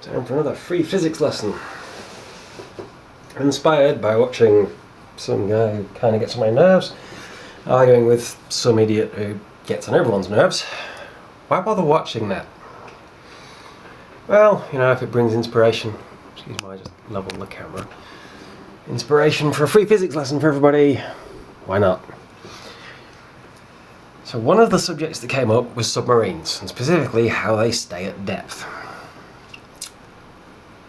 Time for another free physics lesson. Inspired by watching some guy who kind of gets on my nerves, arguing with some idiot who gets on everyone's nerves. Why bother watching that? Well, you know, if it brings inspiration. Excuse me, I just leveled the camera. Inspiration for a free physics lesson for everybody. Why not? So one of the subjects that came up was submarines, and specifically how they stay at depth.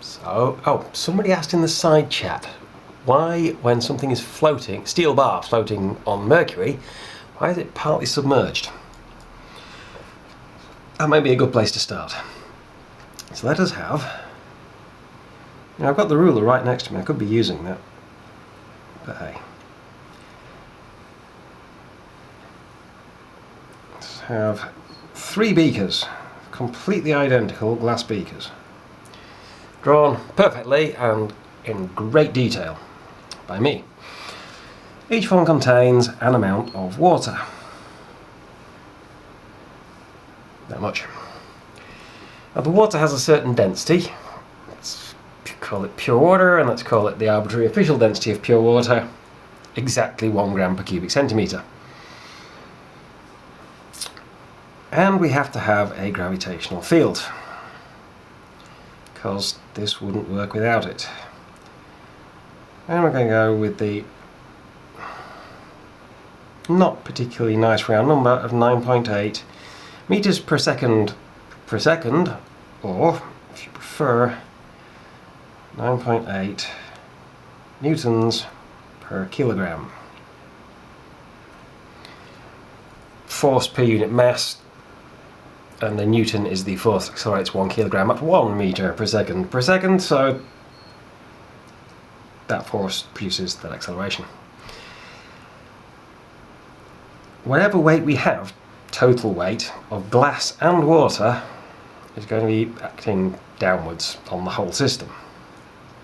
So, somebody asked in the side chat, why when something is floating, steel bar floating on mercury, why is it partly submerged? That may be a good place to start. So let us have, now I've got the ruler right next to me, I could be using that, but hey. Let's have 3 beakers, completely identical glass beakers. Drawn perfectly and in great detail by me. Each one contains an amount of water. That much. Now the water has a certain density. Let's call it pure water, and let's call it the arbitrary official density of pure water. Exactly 1 gram per cubic centimetre. And we have to have a gravitational field, because this wouldn't work without it. And we're going to go with the not particularly nice round number of 9.8 meters per second, or if you prefer 9.8 newtons per kilogram. Force per unit mass, and the newton is the force that accelerates 1 kilogram at 1 meter per second, so that force produces that acceleration. Whatever weight we have, total weight of glass and water, is going to be acting downwards on the whole system.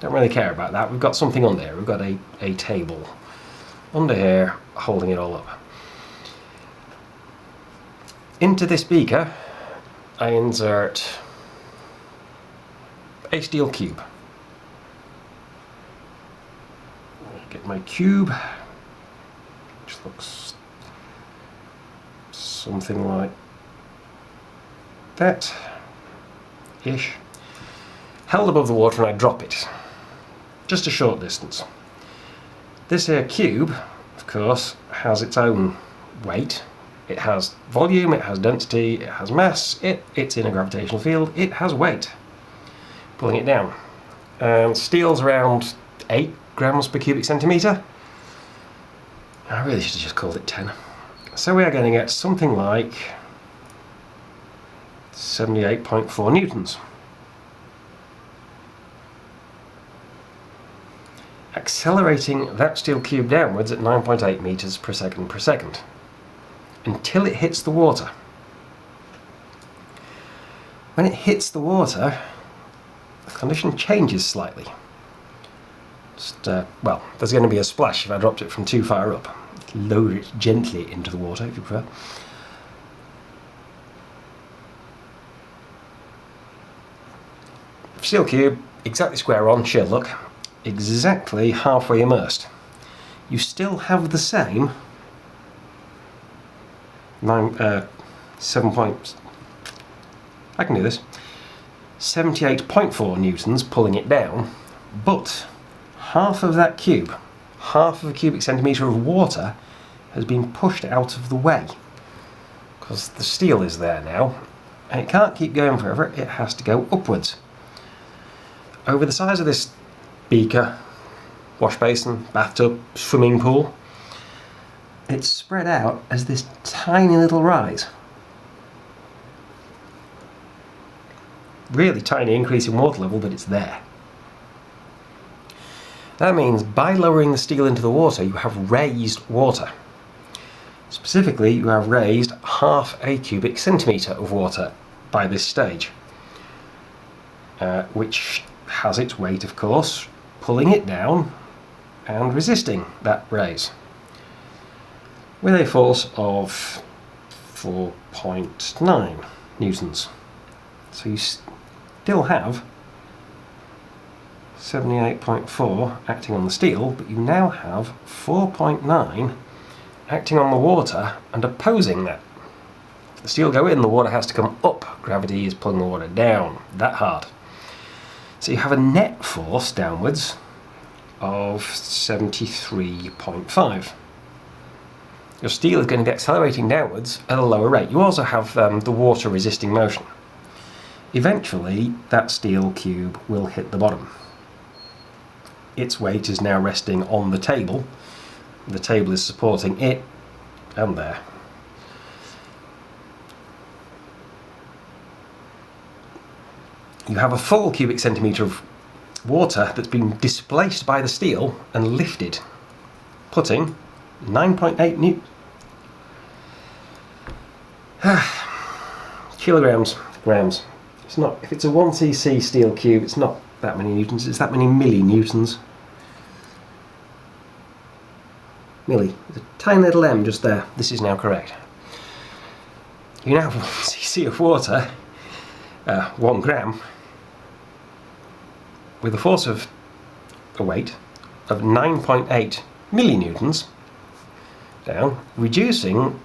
Don't really care about that, we've got something on there, we've got a table under here holding it all up. Into this beaker I insert a steel cube. Get my cube, which looks something like that ish. Held above the water, and I drop it just a short distance. This here cube, of course, has its own weight. It has volume, it has density, it has mass, it's in a gravitational field, it has weight, pulling it down. And steel's around 8 grams per cubic centimetre. I really should have just called it 10. So we are going to get something like 78.4 newtons. Accelerating that steel cube downwards at 9.8 meters per second. Until it hits the water. When it hits the water, the condition changes slightly. Well, there's going to be a splash if I dropped it from too far up. Lower it gently into the water if you prefer. Steel cube, exactly square on, she'll look, exactly halfway immersed. You still have the same 78.4 newtons pulling it down, but half of that cube, half of a cubic centimetre of water, has been pushed out of the way because the steel is there now and it can't keep going forever, it has to go upwards. Over the size of this beaker, wash basin, bathtub, swimming pool, it's spread out as this tiny little rise. Really tiny increase in water level, but it's there. That means by lowering the steel into the water, you have raised water. Specifically, you have raised half a cubic centimetre of water by this stage, which has its weight, of course, pulling it down and resisting that raise, with a force of 4.9 newtons. So you still have 78.4 acting on the steel, but you now have 4.9 acting on the water and opposing that. If the steel go in, the water has to come up. Gravity is pulling the water down that hard. So you have a net force downwards of 73.5. Your steel is going to be accelerating downwards at a lower rate. You also have the water resisting motion. Eventually, that steel cube will hit the bottom. Its weight is now resting on the table. The table is supporting it and there. You have a full cubic centimetre of water that's been displaced by the steel and lifted, putting 9.8 newtons. Kilograms, grams. It's not, if it's a 1cc steel cube, it's not that many newtons, it's that many millinewtons. Milli. There's a tiny little m just there. This is now correct. You now have 1cc of water, 1 gram, with a force of a weight of 9.8 millinewtons down, reducing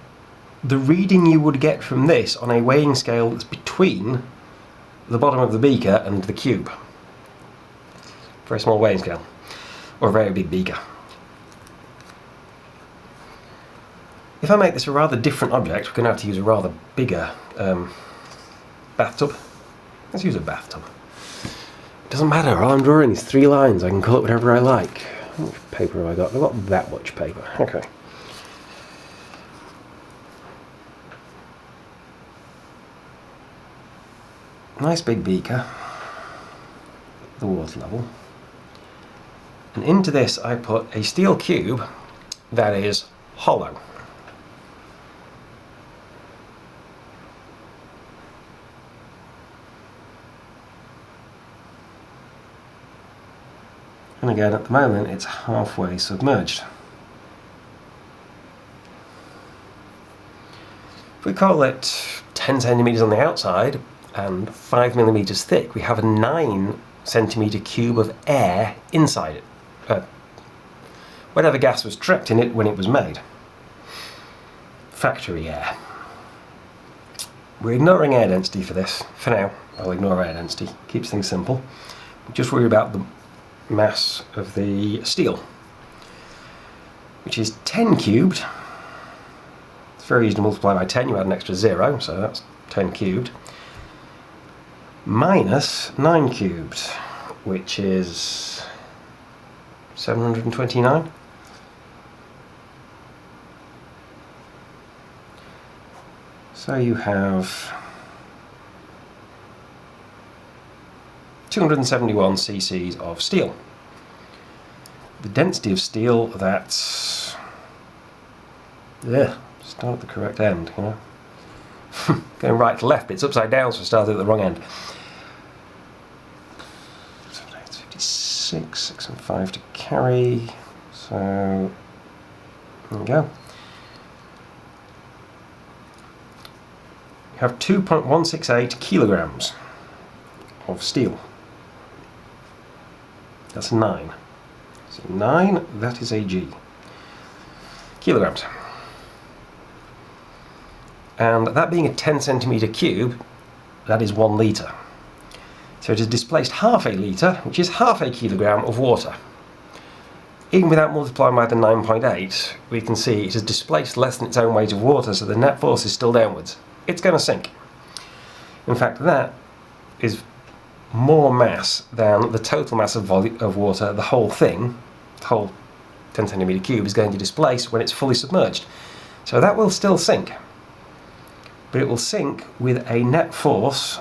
the reading you would get from this on a weighing scale that's between the bottom of the beaker and the cube. Very small weighing scale, or a very big beaker. If I make this a rather different object, we're going to have to use a rather bigger bathtub. Let's use a bathtub. It doesn't matter, all I'm drawing is 3 lines, I can call it whatever I like. How much paper have I got? I've got that much paper. Okay. Nice big beaker, the water level, and into this I put a steel cube that is hollow. And again, at the moment it's halfway submerged. If we call it 10 centimetres on the outside and 5 millimetres thick, we have a 9 centimetre cube of air inside it. Whatever gas was trapped in it when it was made. Factory air. We're ignoring air density for this. For now, I'll ignore air density. Keeps things simple. Just worry about the mass of the steel, which is 10 cubed. It's very easy to multiply by 10. You add an extra 0, so that's 10 cubed. Minus 9 cubed, which is 729. So you have 271 cc's of steel. The density of steel, that's... yeah, start at the correct end, you know. Going right to left, it's upside down, so I started at the wrong end. 56, 6 and 5 to carry, so there we go. You have 2.168 kilograms of steel. That's 9. So 9, that is a G. Kilograms. And that being a 10 centimetre cube, that is 1 litre. So it has displaced half a litre, which is half a kilogram of water. Even without multiplying by the 9.8, we can see it has displaced less than its own weight of water, so the net force is still downwards. It's going to sink. In fact, that is more mass than the total mass of water, the whole thing, the whole 10 centimetre cube, is going to displace when it's fully submerged. So that will still sink. But it will sink with a net force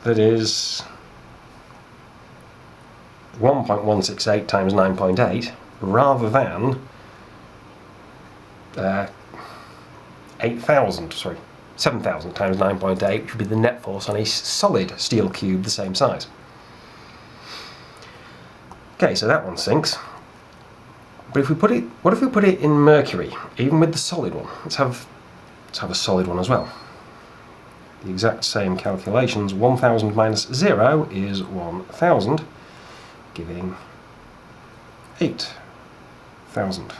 that is 1.168 times 9.8 rather than 7,000 times 9.8, which would be the net force on a solid steel cube the same size. Okay, so that one sinks. But if we put it, what if we put it in mercury, even with the solid one? Let's have a solid one as well. The exact same calculations. 1,000 minus 0 is 1,000. giving 8,000.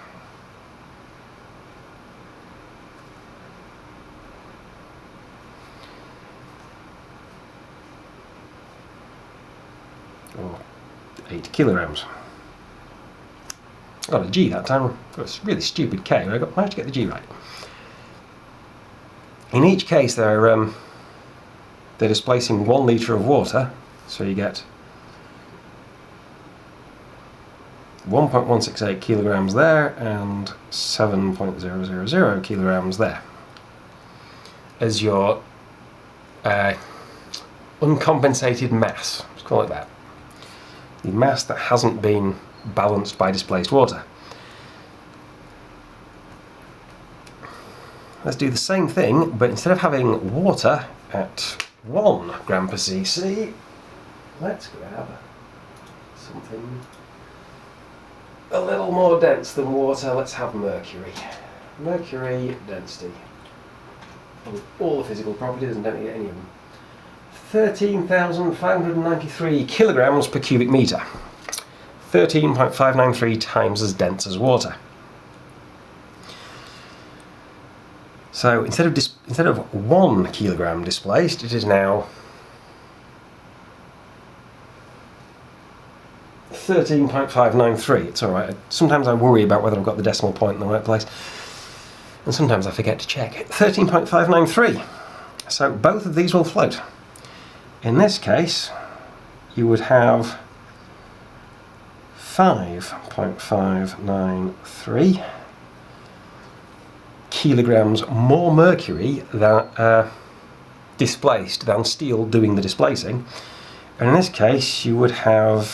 Or 8 kilograms. Got a G that time. Got a really stupid K, but I managed to get the G right. In each case, they're displacing 1 litre of water, so you get 1.168 kilograms there and 7.000 kilograms there as your uncompensated mass. Let's call it that. The mass that hasn't been balanced by displaced water. Let's do the same thing, but instead of having water at 1 gram per cc, let's grab something a little more dense than water. Let's have mercury. Mercury density. All the physical properties, and don't get any of them. 13,593 kilograms per cubic metre. 13.593 times as dense as water. So instead of 1 kilogram displaced, it is now 13.593. It's alright. Sometimes I worry about whether I've got the decimal point in the right place, and sometimes I forget to check. 13.593. So both of these will float. In this case, you would have 5.593 kilograms more mercury than displaced than steel doing the displacing, and in this case you would have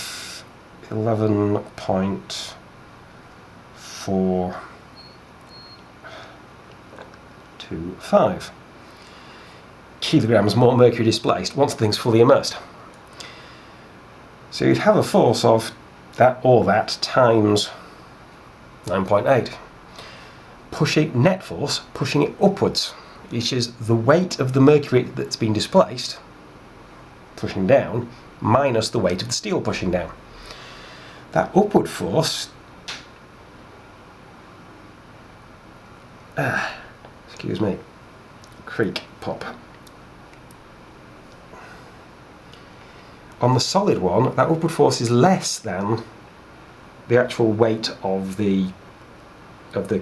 11.425 kilograms more mercury displaced once the thing's fully immersed. So you'd have a force of that or that times 9.8. Pushing net force, pushing it upwards, which is the weight of the mercury that's been displaced, pushing down, minus the weight of the steel pushing down. That upward force, excuse me, creak, pop. On the solid one, that upward force is less than the actual weight of the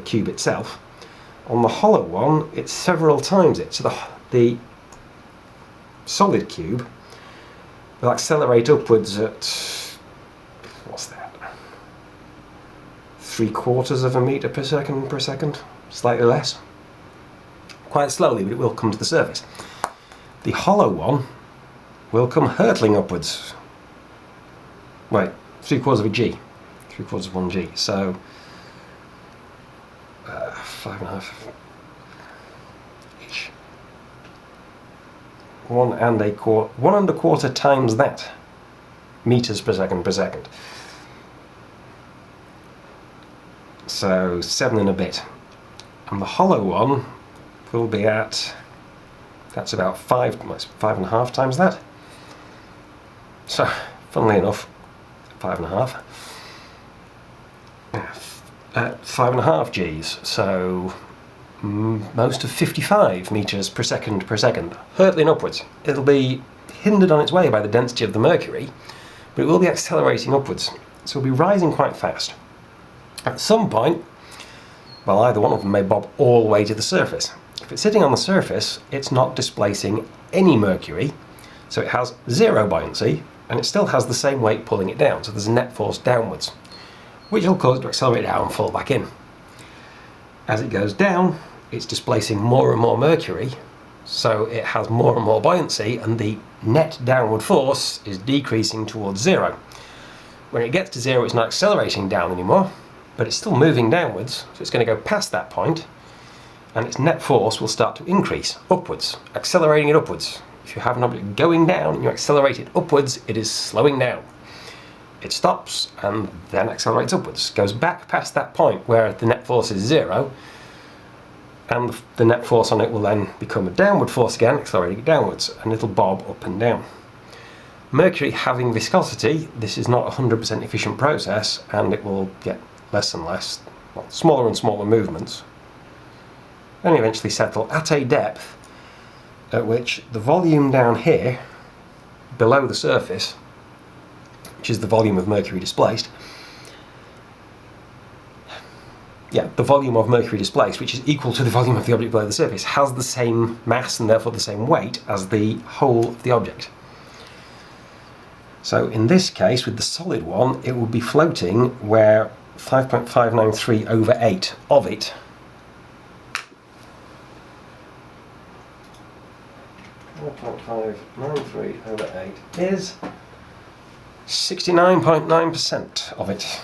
cube itself. On the hollow one, it's several times it. So the solid cube will accelerate upwards at, what's that? 3/4 of a metre per second, slightly less. Quite slowly, but it will come to the surface. The hollow one will come hurtling upwards. Wait, 3/4 of a G. 3/4 of 1 G. So 5.5 each. 1.25 times that meters per second. So 7 and a bit. And the hollow one will be at, that's about 5.5 times that. So, funnily enough, 5.5. 5.5 Gs, so most of 55 meters per second, hurtling upwards. It'll be hindered on its way by the density of the mercury, but it will be accelerating upwards, so it'll be rising quite fast. At some point, well, either one of them may bob all the way to the surface. If it's sitting on the surface, it's not displacing any mercury, so it has zero buoyancy, and it still has the same weight pulling it down, so there's a net force downwards, which will cause it to accelerate down and fall back in. As it goes down, it's displacing more and more mercury, so it has more and more buoyancy, and the net downward force is decreasing towards zero. When it gets to zero, it's not accelerating down anymore, but it's still moving downwards, so it's going to go past that point, and its net force will start to increase upwards, accelerating it upwards. If you have an object going down and you accelerate it upwards, it is slowing down. It stops and then accelerates upwards, goes back past that point where the net force is zero, and the net force on it will then become a downward force again, accelerating it downwards, and it'll bob up and down. Mercury having viscosity, this is not a 100% efficient process, and it will get less and less, well, smaller and smaller movements, and eventually settle at a depth at which the volume down here, below the surface, which is the volume of mercury displaced, the volume of mercury displaced, which is equal to the volume of the object below the surface, has the same mass and therefore the same weight as the whole of the object. So in this case, with the solid one, it will be floating where 5.593 over 8 of it over 8 is 69.9% of it.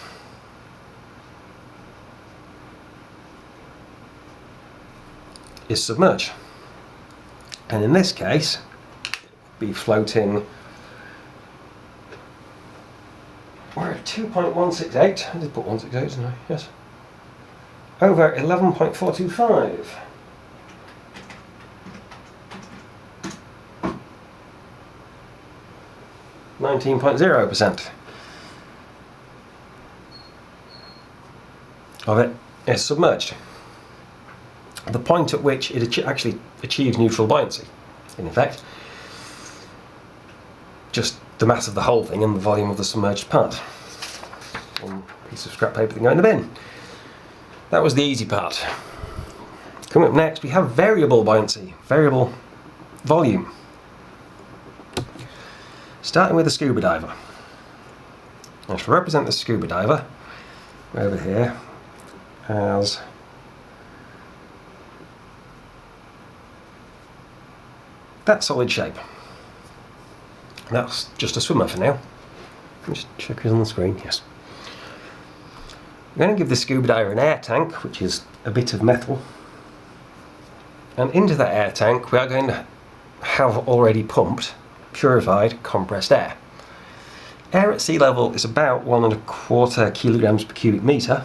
Is submerged, and in this case be floating, we're at 2.168, I did put 168, didn't I? Yes. Over 11.425. (19.0%) of it is submerged. The point at which it actually achieves neutral buoyancy, in effect, just the mass of the whole thing and the volume of the submerged part. One piece of scrap paper that can go in the bin. That was the easy part. Coming up next, we have variable buoyancy, variable volume. Starting with the scuba diver. Now, to represent the scuba diver, over here as that solid shape. That's just a swimmer for now. Just check who's on the screen, yes. I'm going to give the scuba diver an air tank, which is a bit of metal. And into that air tank we are going to have already pumped, purified, compressed air. Air at sea level is about 1.25 kilograms per cubic metre.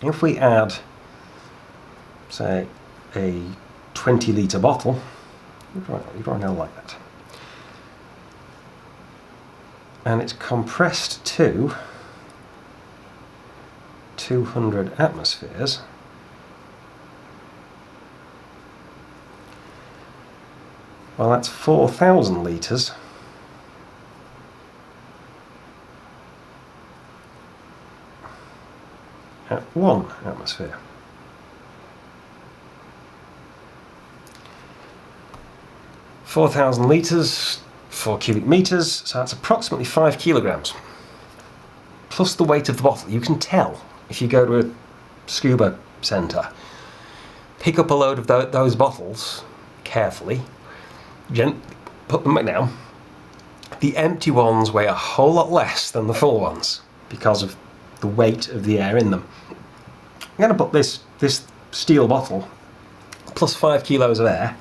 If we add, say, a 20 litre bottle, you draw an L like that, and it's compressed to 200 atmospheres, well, that's 4,000 litres at 1 atmosphere. (4,000 litres, 4 cubic metres, so that's approximately 5 kilograms. Plus the weight of the bottle. You can tell if you go to a scuba centre. Pick up a load of those bottles carefully, gently put them back down. The empty ones weigh a whole lot less than the full ones because of the weight of the air in them. I'm going to put this steel bottle plus 5 kilos of air,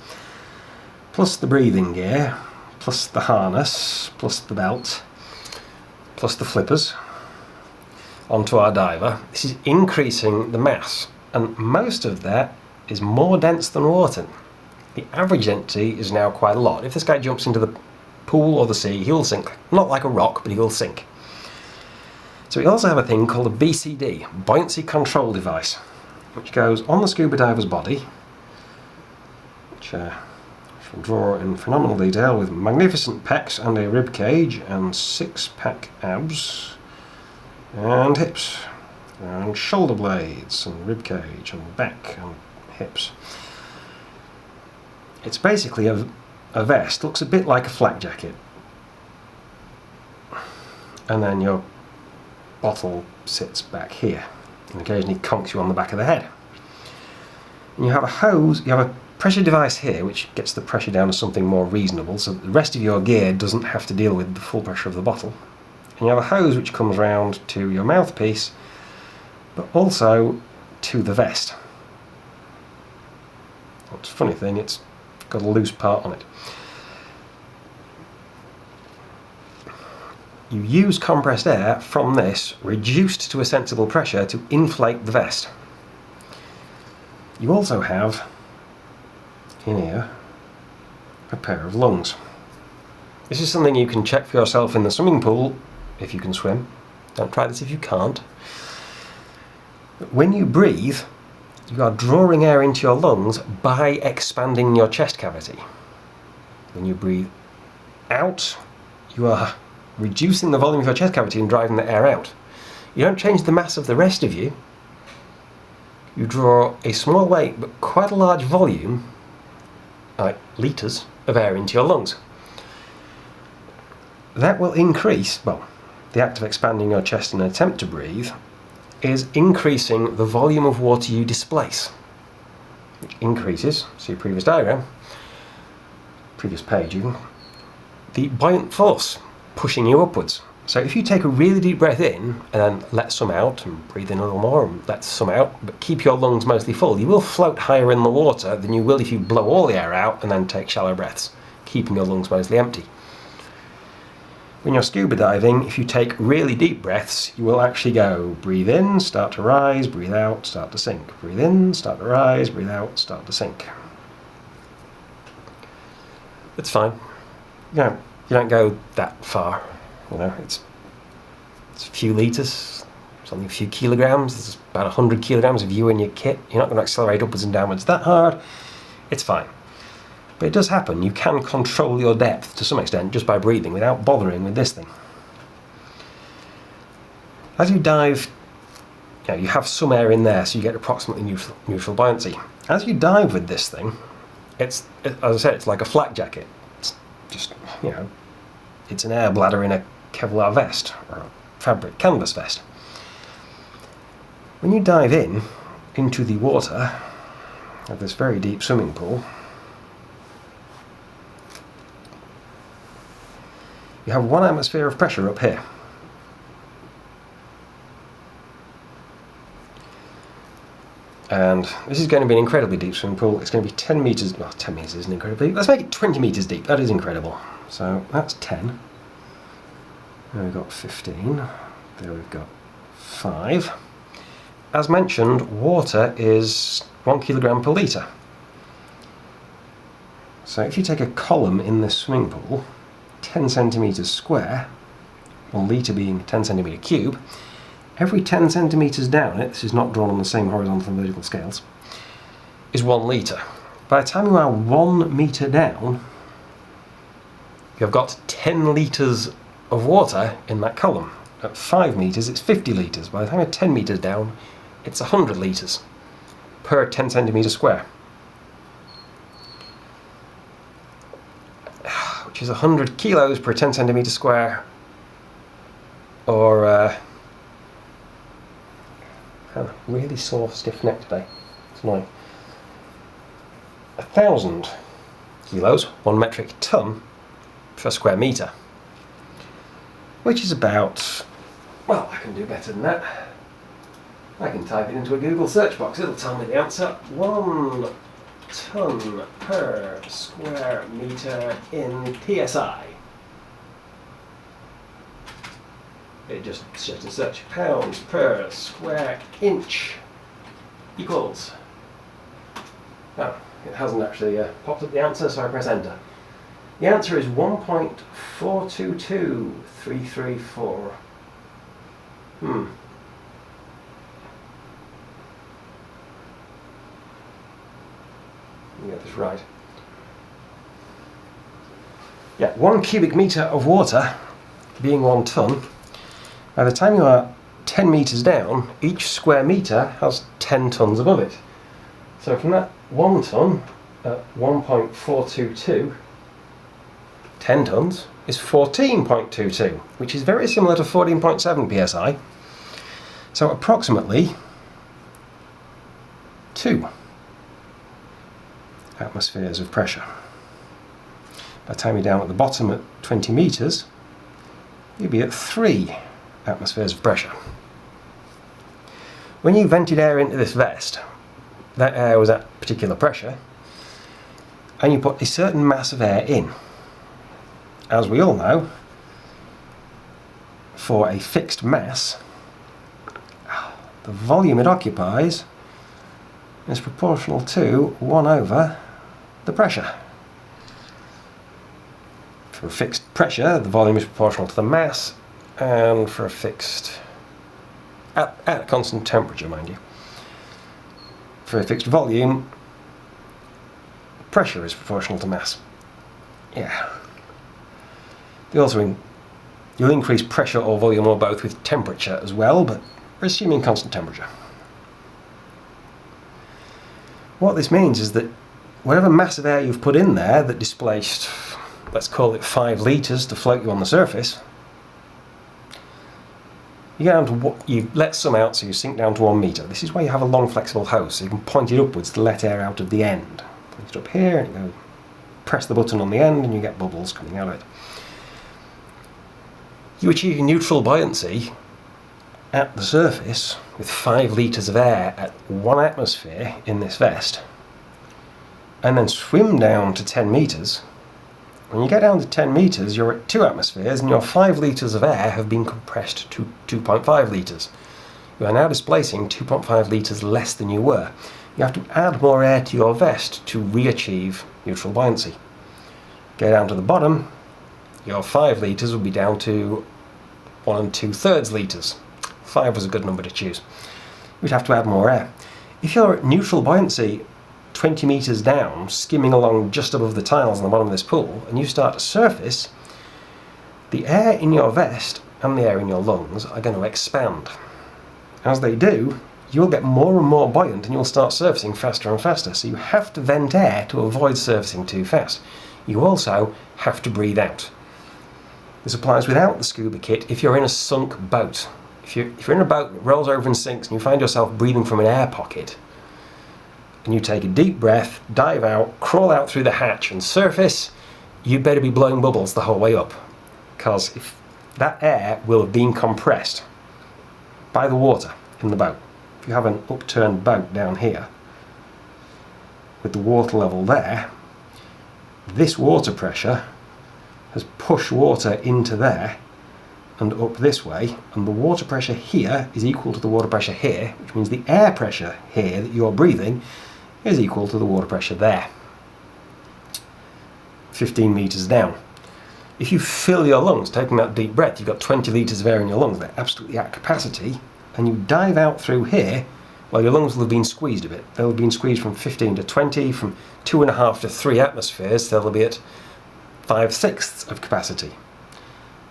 plus the breathing gear, plus the harness, plus the belt, plus the flippers onto our diver. This is increasing the mass, and most of that is more dense than water. The average density is now quite a lot. If this guy jumps into the pool or the sea, he'll sink. Not like a rock, but he will sink. So we also have a thing called a BCD, Buoyancy Control Device, which goes on the scuba diver's body, which shall draw in phenomenal detail with magnificent pecs and a rib cage and 6-pack abs and hips and shoulder blades and rib cage and back and hips. It's basically a vest, looks a bit like a flak jacket, and then your bottle sits back here and occasionally conks you on the back of the head. And you have a hose, you have a pressure device here which gets the pressure down to something more reasonable so that the rest of your gear doesn't have to deal with the full pressure of the bottle. And you have a hose which comes round to your mouthpiece, but also to the vest. It's a funny thing, it's got a loose part on it. You use compressed air from this, reduced to a sensible pressure, to inflate the vest. You also have, in here, a pair of lungs. This is something you can check for yourself in the swimming pool if you can swim. Don't try this if you can't. But when you breathe, you are drawing air into your lungs by expanding your chest cavity. When you breathe out, you are reducing the volume of your chest cavity and driving the air out. You don't change the mass of the rest of you. You draw a small weight but quite a large volume, like litres, of air into your lungs. That will increase, well, the act of expanding your chest in an attempt to breathe is increasing the volume of water you displace, which increases, see your previous diagram, previous page even, the buoyant force pushing you upwards. So if you take a really deep breath in and then let some out and breathe in a little more and let some out, but keep your lungs mostly full, you will float higher in the water than you will if you blow all the air out and then take shallow breaths, keeping your lungs mostly empty. When you're scuba diving, if you take really deep breaths, you will actually go breathe in, start to rise, breathe out, start to sink. Breathe in, start to rise, breathe out, start to sink. It's fine. You don't go that far. It's a few litres, it's only a few kilograms. There's about 100 kilograms of you in your kit. You're not going to accelerate upwards and downwards that hard. It's fine. But it does happen. You can control your depth to some extent just by breathing without bothering with this thing. As you dive, you have some air in there, so you get approximately neutral buoyancy. As you dive with this thing, as I said, it's like a flak jacket. It's just, it's an air bladder in a Kevlar vest, or a fabric canvas vest. When you dive into the water of this very deep swimming pool, you have 1 atmosphere of pressure up here. And this is going to be an incredibly deep swimming pool. It's going to be 10 metres, well 10 metres isn't incredibly deep. Let's make it 20 metres deep, that is incredible. So that's 10. There we've got 15. There we've got 5. As mentioned, water is 1 kilogram per litre. So if you take a column in this swimming pool, 10 centimetres square, 1 litre being 10 centimetre cube, every 10 centimetres down it, this is not drawn on the same horizontal and vertical scales, is 1 litre. By the time you are 1 metre down, you've got 10 litres of water in that column. At 5 metres it's 50 litres. By the time you're 10 metres down, it's 100 litres per 10 centimetre square. Which is 100 kilos per 10 centimetre square, or really sore stiff neck today. It's annoying. 1,000 kilos, 1 metric tonne per square metre, which is about, well, I can do better than that. I can type it into a Google search box, it'll tell me the answer. 1 tonne per square metre in PSI. It just says to search pounds per square inch equals. Oh, it hasn't actually popped up the answer, so I press enter. The answer is 1.422334. Let me get this right. Yeah, 1 cubic metre of water being 1 tonne. By the time you are 10 metres down, each square metre has 10 tonnes above it. So from that 1 tonne at 1.422, 10 tonnes is 14.22, which is very similar to 14.7 psi. So approximately 2 atmospheres of pressure. By the time you're down at the bottom at 20 metres, you'll be at 3 atmospheres of pressure. When you vented air into this vest, that air was at particular pressure, and you put a certain mass of air in. As we all know, for a fixed mass, the volume it occupies is proportional to 1 over the pressure. For a fixed pressure, the volume is proportional to the mass, and for a fixed, at a constant temperature, mind you, for a fixed volume, pressure is proportional to mass. Yeah. You'll increase pressure or volume or both with temperature as well, but we're assuming constant temperature. What this means is that whatever mass of air you've put in there that displaced, let's call it 5 litres to float you on the surface, you get down to you let some out, so you sink down to 1 metre. This is why you have a long flexible hose, so you can point it upwards to let air out of the end. Point it up here, and you go, press the button on the end, and you get bubbles coming out of it. You achieve neutral buoyancy at the surface with 5 litres of air at 1 atmosphere in this vest, and then swim down to 10 metres. When you get down to 10 metres, you're at 2 atmospheres, and your 5 litres of air have been compressed to 2.5 litres. You are now displacing 2.5 litres less than you were. You have to add more air to your vest to re-achieve neutral buoyancy. Get down to the bottom, your 5 litres will be down to 1 2/3 litres. 5 was a good number to choose. You'd have to add more air. If you're at neutral buoyancy 20 metres down, skimming along just above the tiles on the bottom of this pool, and you start to surface, the air in your vest and the air in your lungs are going to expand. As they do, you'll get more and more buoyant and you'll start surfacing faster and faster, so you have to vent air to avoid surfacing too fast. You also have to breathe out. This applies without the scuba kit if you're in a sunk boat. If you're in a boat that rolls over and sinks and you find yourself breathing from an air pocket, and you take a deep breath, dive out, crawl out through the hatch and surface, you better be blowing bubbles the whole way up, because if that air will have been compressed by the water in the boat. If you have an upturned boat down here with the water level there, this water pressure has pushed water into there and up this way, and the water pressure here is equal to the water pressure here, which means the air pressure here that you're breathing is equal to the water pressure there, 15 metres down. If you fill your lungs, taking that deep breath, you've got 20 litres of air in your lungs, they're absolutely at capacity, and you dive out through here, well, your lungs will have been squeezed a bit. They'll have been squeezed from 15 to 20, from 2.5 to 3 atmospheres, they'll be at 5/6 of capacity.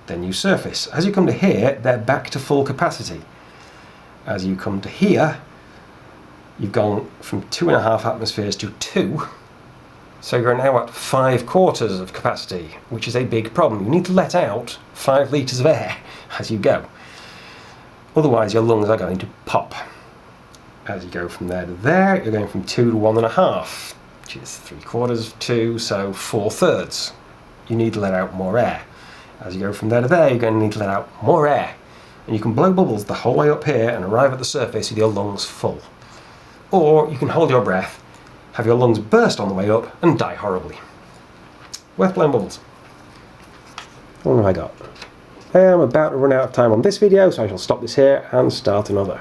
Then you surface. As you come to here, they're back to full capacity. As you come to here, you've gone from 2.5 atmospheres to 2, so you're now at 5/4 of capacity, which is a big problem. You need to let out 5 litres of air as you go. Otherwise your lungs are going to pop. As you go from there to there, you're going from 2 to 1.5, which is 3/4 of 2, so 4/3. You need to let out more air. As you go from there to there, you're going to need to let out more air. And you can blow bubbles the whole way up here and arrive at the surface with your lungs full. Or you can hold your breath, have your lungs burst on the way up, and die horribly. Worth blowing bubbles. How long have I got? I am about to run out of time on this video, so I shall stop this here and start another.